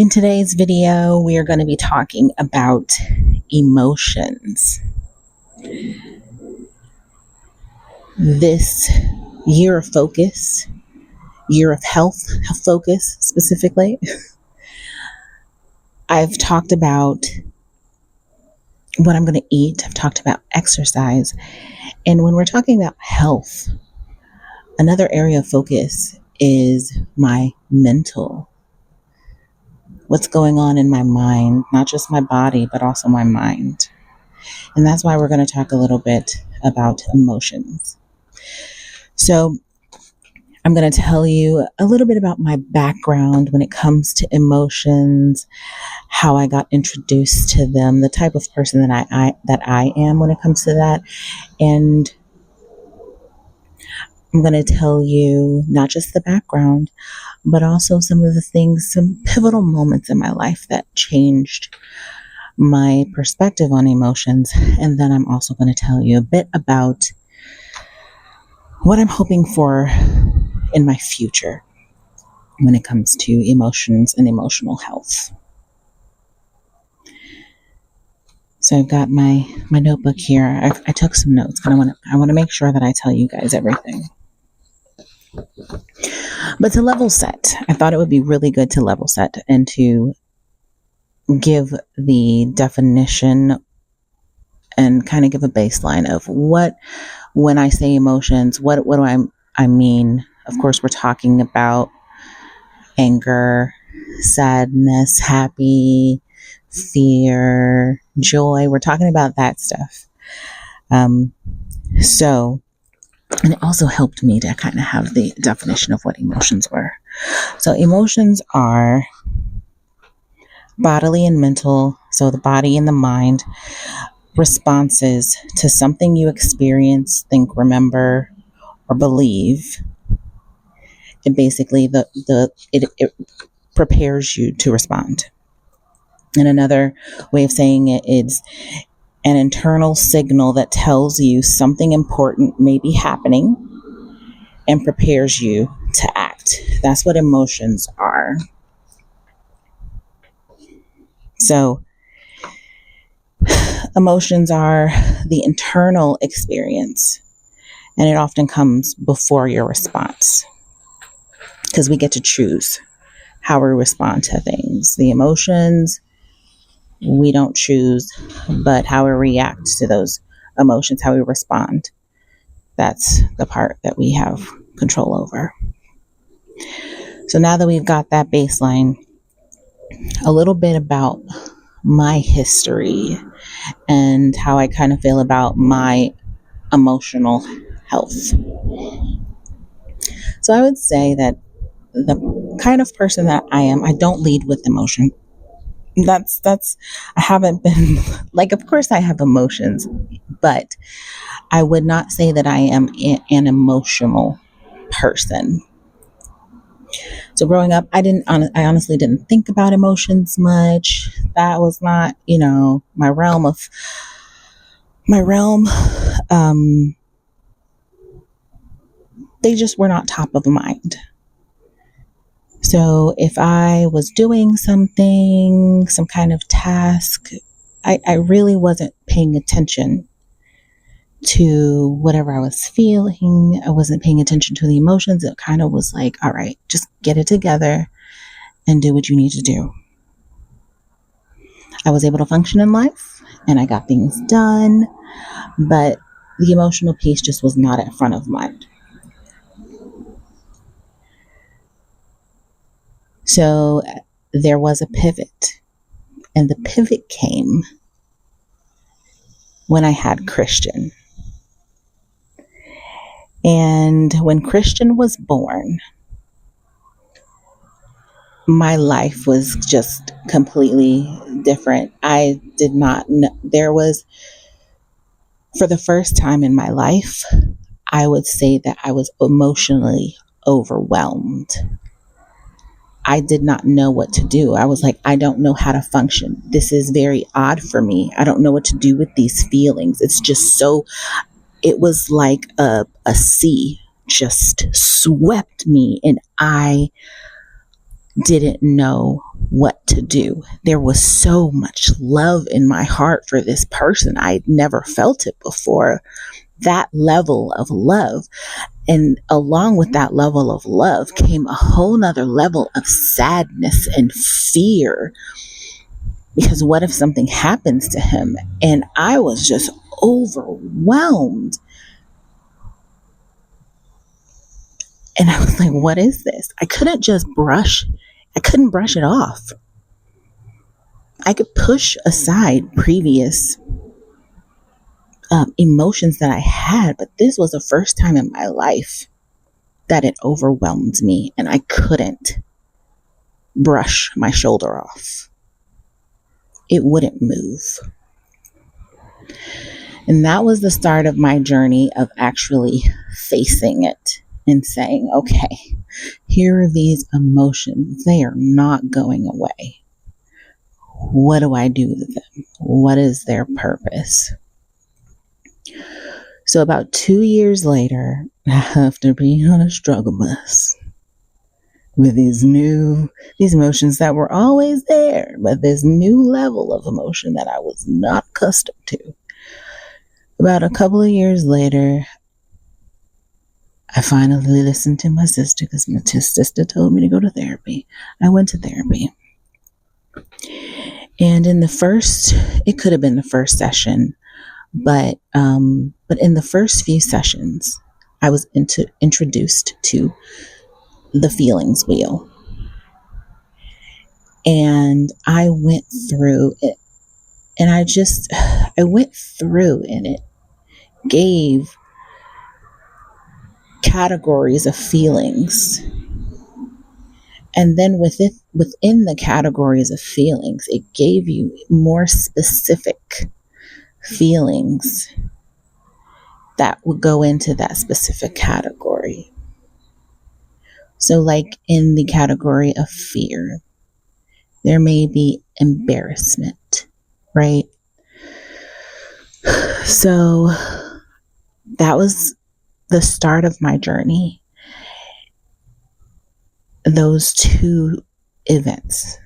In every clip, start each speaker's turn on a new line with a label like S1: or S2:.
S1: In today's video, we are going to be talking about emotions. This year of focus, year of health focus specifically, I've talked about what I'm going to eat. I've talked about exercise. And when we're talking about health, another area of focus is my mental. What's going on in my mind, not just my body, but also my mind. And that's why we're going to talk a little bit about emotions. So I'm going to tell you a little bit about my background when it comes to emotions, how I got introduced to them, the type of person that I am when it comes to that. And I'm going to tell you not just the background, but also some of the things, some pivotal moments in my life that changed my perspective on emotions. And then I'm also going to tell you a bit about what I'm hoping for in my future when it comes to emotions and emotional health. So I've got my notebook here. I took some notes, but I want to make sure that I tell you guys everything. But to level set, I thought it would be really good to level set and to give the definition and kind of give a baseline of what, when I say emotions, what do I mean? Of course, we're talking about anger, sadness, happy, fear, joy. We're talking about that stuff. And it also helped me to kind of have the definition of what emotions were. So emotions are bodily and mental, so the body and the mind, responses to something you experience, think, remember, or believe. And basically it prepares you to respond. And another way of saying it is an internal signal that tells you something important may be happening and prepares you to act. That's what emotions are. So, emotions are the internal experience, and it often comes before your response because we get to choose how we respond to things. The emotions, we don't choose, but how we react to those emotions, how we respond, that's the part that we have control over. So now that we've got that baseline, a little bit about my history and how I kind of feel about my emotional health. So I would say that the kind of person that I am, I don't lead with emotion. I haven't been, like, of course I have emotions, but I would not say that I am an emotional person. So growing up, I honestly didn't think about emotions much. That was not, my realm. They just were not top of mind. So if I was doing something, some kind of task, I really wasn't paying attention to whatever I was feeling. I wasn't paying attention to the emotions. It kind of was like, all right, just get it together and do what you need to do. I was able to function in life and I got things done, but the emotional piece just was not at front of mind. So there was a pivot, and the pivot came when I had Christian. And when Christian was born, my life was just completely different. I did not know. For the first time in my life, I would say that I was emotionally overwhelmed. I did not know what to do. I was like, I don't know how to function. This is very odd for me. I don't know what to do with these feelings. It's just it was like a sea just swept me, and I didn't know what to do. There was so much love in my heart for this person. I'd never felt it before. That level of love. And along with that level of love came a whole nother level of sadness and fear. Because what if something happens to him? And I was just overwhelmed. And I was like, what is this? I couldn't brush it off. I could push aside previous emotions that I had, but this was the first time in my life that it overwhelmed me, and I couldn't brush my shoulder off. It wouldn't move. And that was the start of my journey of actually facing it and saying, okay, here are these emotions. They are not going away. What do I do with them? What is their purpose? So about 2 years later, after being on a struggle bus with these emotions that were always there, but this new level of emotion that I was not accustomed to. About a couple of years later, I finally listened to my sister because my sister told me to go to therapy. I went to therapy. And it could have been the first session, but in the first few sessions, I was introduced to the feelings wheel. And I went through it, and I went through, and it gave categories of feelings. And then within the categories of feelings, it gave you more specific feelings that would go into that specific category. So like in the category of fear, there may be embarrassment, right? So that was the start of my journey. Those two events,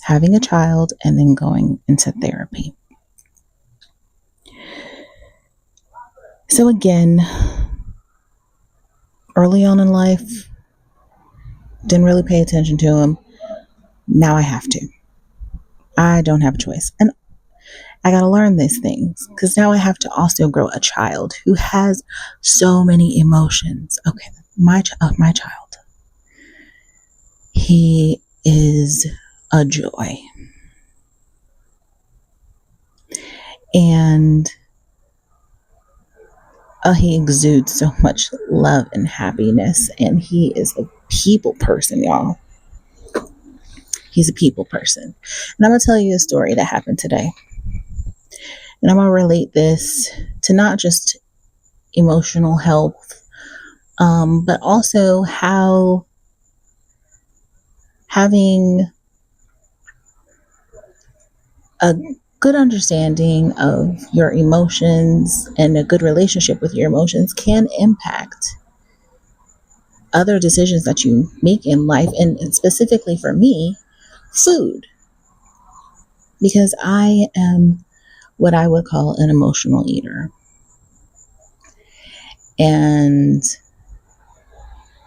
S1: having a child and then going into therapy. So again, early on in life, didn't really pay attention to him. Now I have to. I don't have a choice. And I got to learn these things because now I have to also grow a child who has so many emotions. Okay, my child. He is a joy. And he exudes so much love and happiness. And he is a people person, y'all. He's a people person. And I'm going to tell you a story that happened today. And I'm going to relate this to not just emotional health, but also how having a good understanding of your emotions and a good relationship with your emotions can impact other decisions that you make in life, and specifically for me, food. Because I am what I would call an emotional eater. And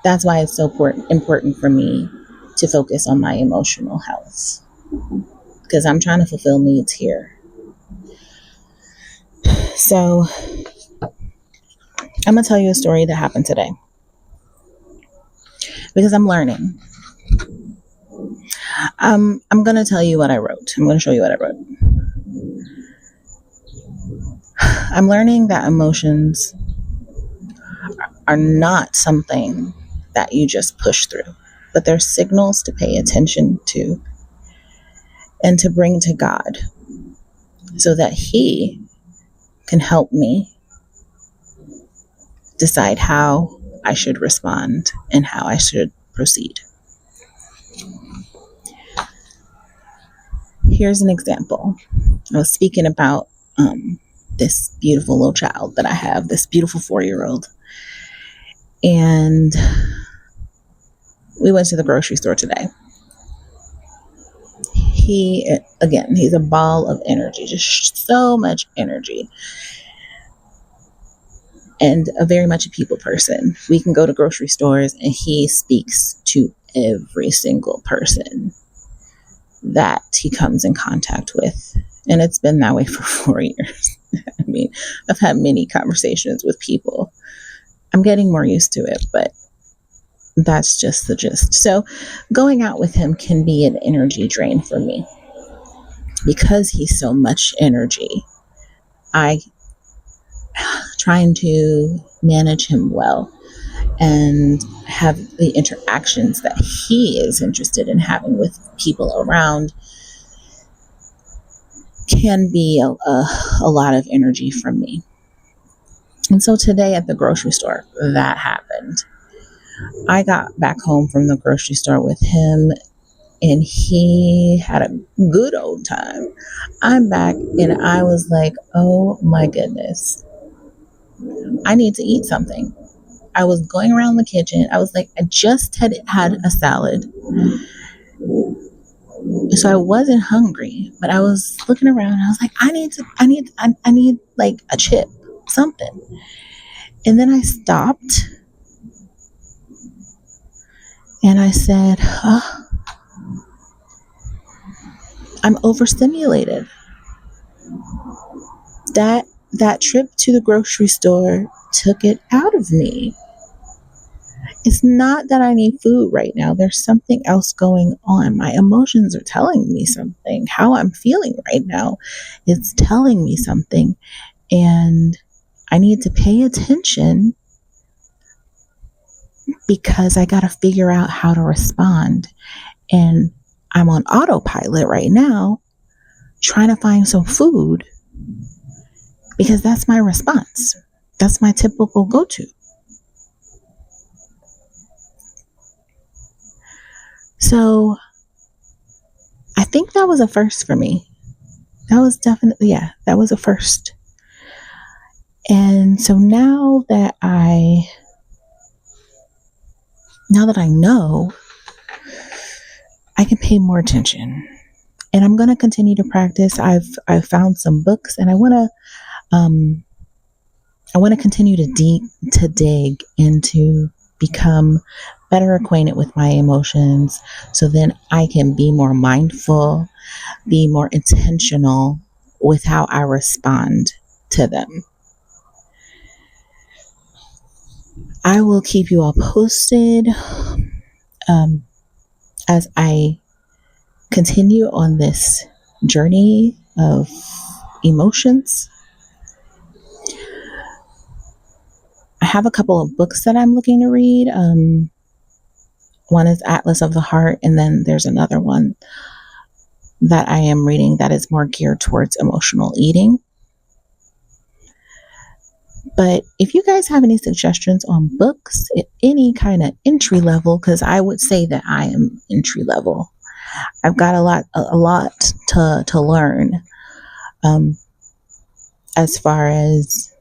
S1: that's why it's so important for me to focus on my emotional health. Because I'm trying to fulfill needs here. So I'm going to tell you a story that happened today. Because I'm learning. I'm going to tell you what I wrote. I'm going to show you what I wrote. I'm learning that emotions are not something that you just push through, but they're signals to pay attention to and to bring to God so that He can help me decide how I should respond and how I should proceed. Here's an example. I was speaking about this beautiful little child that I have, this beautiful 4-year-old. And we went to the grocery store today. he's a ball of energy, just so much energy, and very much a people person. We can go to grocery stores and he speaks to every single person that he comes in contact with. And it's been that way for 4 years. I mean, I've had many conversations with people. I'm getting more used to it, but that's just the gist. So going out with him can be an energy drain for me because he's so much energy. I trying to manage him well and have the interactions that he is interested in having with people around can be a lot of energy from me. And so today at the grocery store, that happened. I got back home from the grocery store with him and he had a good old time. I'm back and I was like, oh my goodness, I need to eat something. I was going around the kitchen. I was like, I just had a salad. So I wasn't hungry, but I was looking around and I was like, I need like a chip, something. And then I stopped and I said, oh, I'm overstimulated. That trip to the grocery store took it out of me. It's not that I need food right now. There's something else going on. My emotions are telling me something. How I'm feeling right now is telling me something. And I need to pay attention because I got to figure out how to respond. And I'm on autopilot right now, trying to find some food because that's my response. That's my typical go-to. So I think that was a first for me. That was definitely, that was a first. And so now that I know, I can pay more attention. And I'm going to continue to practice. I've found some books and I want to continue to dig into become better acquainted with my emotions so then I can be more mindful, be more intentional with how I respond to them. I will keep you all posted as I continue on this journey of emotions. I have a couple of books that I'm looking to read. One is Atlas of the Heart, and then there's another one that I am reading that is more geared towards emotional eating. But if you guys have any suggestions on books, any kind of entry level, because I would say that I am entry level. I've got a lot to learn as far as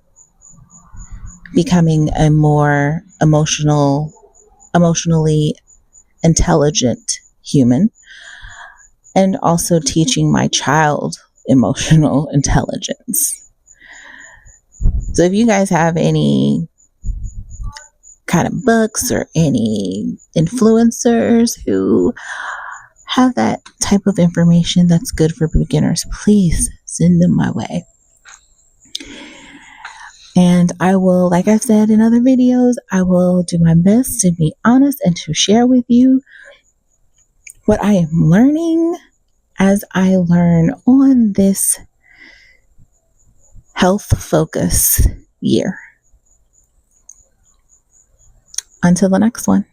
S1: becoming a more emotionally intelligent human, and also teaching my child emotional intelligence. So if you guys have any kind of books or any influencers who have that type of information that's good for beginners, please send them my way. And I will, like I've said in other videos, I will do my best to be honest and to share with you what I am learning as I learn on this health focus year. Until the next one.